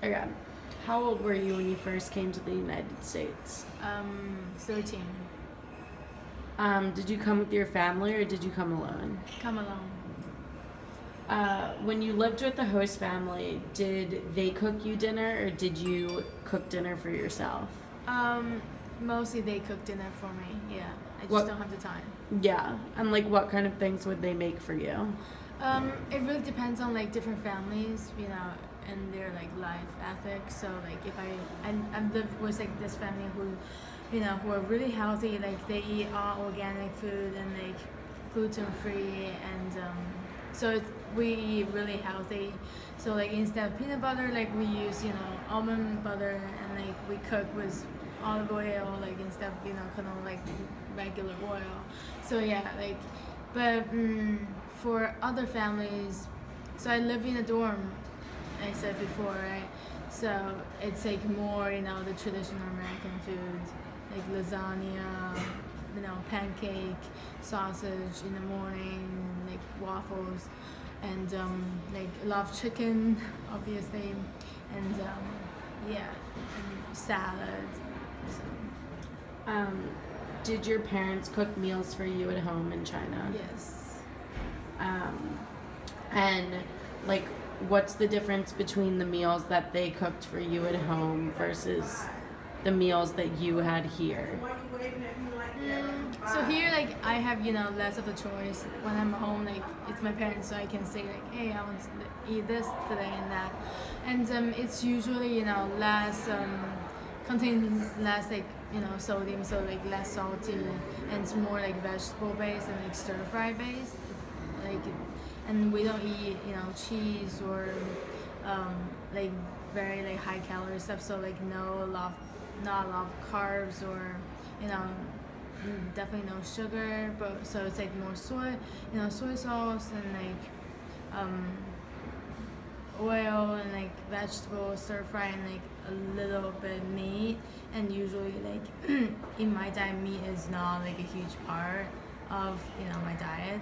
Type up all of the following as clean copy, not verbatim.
Okay. How old were you when you first came to the United States? 13. Did you come with your family or did you come alone? Come along. When you lived with the host family, did they cook you dinner or did you cook dinner for yourself? Mostly they cook dinner for me. Yeah, I just What- don't have the time. Yeah. And like what kind of things would they make for you? It really depends on like different families, and their like life ethics. So like if I've lived with like this family who are really healthy, like they eat all organic food and like gluten free, and we eat really healthy. So like instead of peanut butter, like we use almond butter, and like we cook with olive oil, like instead of kind of like regular oil. So yeah, like but for other families, so I live in a dorm, I said before, right? So it's like more, the traditional American food, like lasagna, pancake, sausage in the morning, like waffles, and like a lot of chicken, obviously, and yeah, and salad. So Did your parents cook meals for you at home in China? yes. And like, what's the difference between the meals that they cooked for you at home versus the meals that you had here? So here, like, I have, less of a choice. When I'm home, like, it's my parents, so I can say, like, hey, I want to eat this today and that. And it's usually, less, contains less, like, sodium, so, like, less salty, and it's more, like, vegetable based and, like, stir fry based. Like, and we don't eat, cheese or, like, very, like, high calorie stuff, so, like, not a lot of carbs or, definitely no sugar, but so it's like more soy sauce and like oil and like vegetable stir fry and like a little bit meat. And usually like in my diet, meat is not like a huge part of my diet,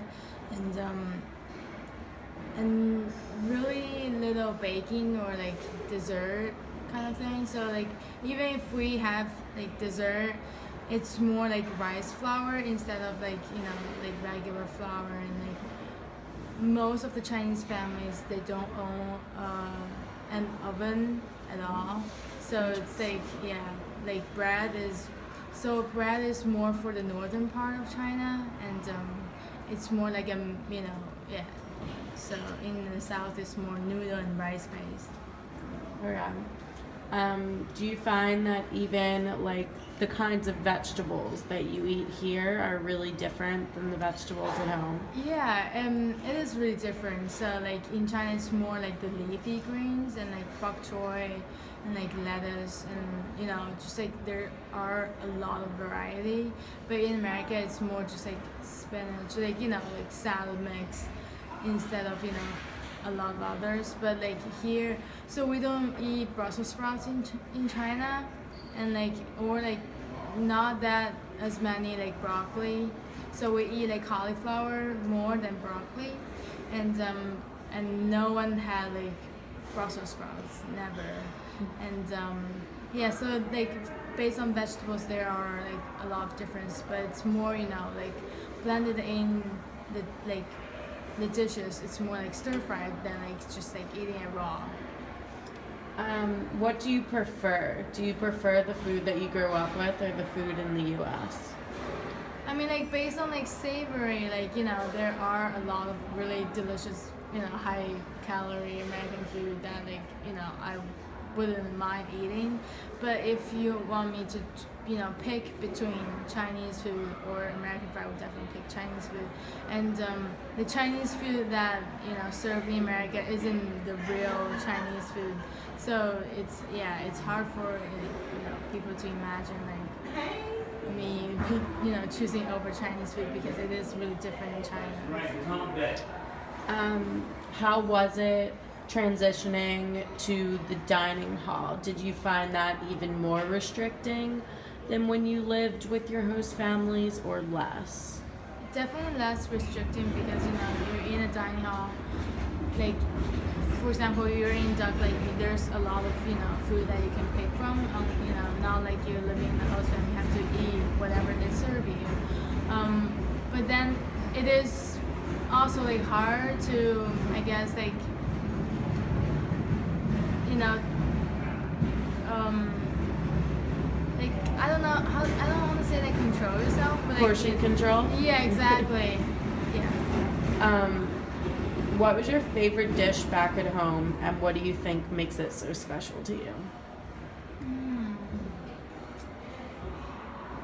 and really little baking or like dessert kind of thing. So like even if we have like dessert, it's more like rice flour instead of like like regular flour. And like most of the Chinese families, they don't own an oven at all, so it's like like bread is more for the northern part of China, and it's more like so in the south it's more noodle and rice based. Okay. Do you find that even like the kinds of vegetables that you eat here are really different than the vegetables at home? Yeah, it is really different. So like in China, it's more like the leafy greens and like bok choy and like lettuce, and just like there are a lot of variety. But in America, it's more just like spinach, like like salad mix instead of a lot of others. But like here, so we don't eat Brussels sprouts in China, and like or like not that as many like broccoli. So we eat like cauliflower more than broccoli, and no one had like Brussels sprouts, never. And so like based on vegetables, there are like a lot of difference, but it's more like blended in the like the dishes. It's more like stir fried than like just like eating it raw. What do you prefer? Do you prefer the food that you grew up with or the food in the U.S.? I mean, like based on like savory, like there are a lot of really delicious, high calorie American food that like I wouldn't mind eating. But if you want me to pick between Chinese food or American food, I would definitely pick Chinese food. And the Chinese food that served in America isn't the real Chinese food, so it's hard for people to imagine like me choosing over Chinese food, because it is really different in China. How was it transitioning to the dining hall? Did you find that even more restricting than when you lived with your host families, or less? Definitely less restricting, because you're in a dining hall, like for example, you're in Duck, like there's a lot of food that you can pick from. Not like you're living in the host and you have to eat whatever they serve you. But then it is also like hard to, I guess, like like I don't know how, I don't want to say like control yourself, but like, Portion control? Yeah, exactly. Yeah. What was your favorite dish back at home, and what do you think makes it so special to you?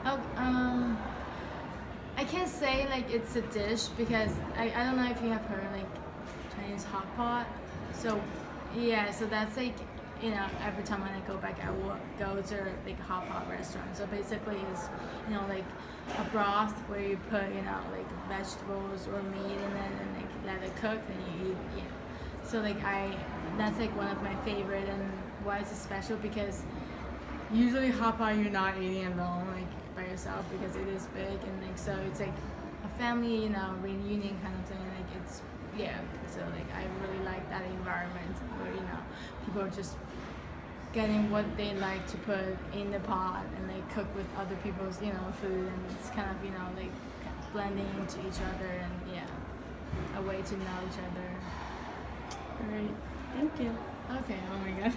Oh, I can't say like it's a dish because I don't know if you have heard like Chinese hot pot. So yeah, so that's like every time when I go back I will go to like a hot pot restaurant. So basically it's like a broth where you put like vegetables or meat in it and like let it cook and you eat. Yeah. So like that's like one of my favorite, and why it's special because usually hot pot you're not eating alone like by yourself because it is big, and like so it's like a family reunion kind of thing. Like it's so like I really like that environment where people are just getting what they like to put in the pot and they cook with other people's food, and it's kind of like blending into each other, and a way to know each other. All right, thank you. Okay, oh my god.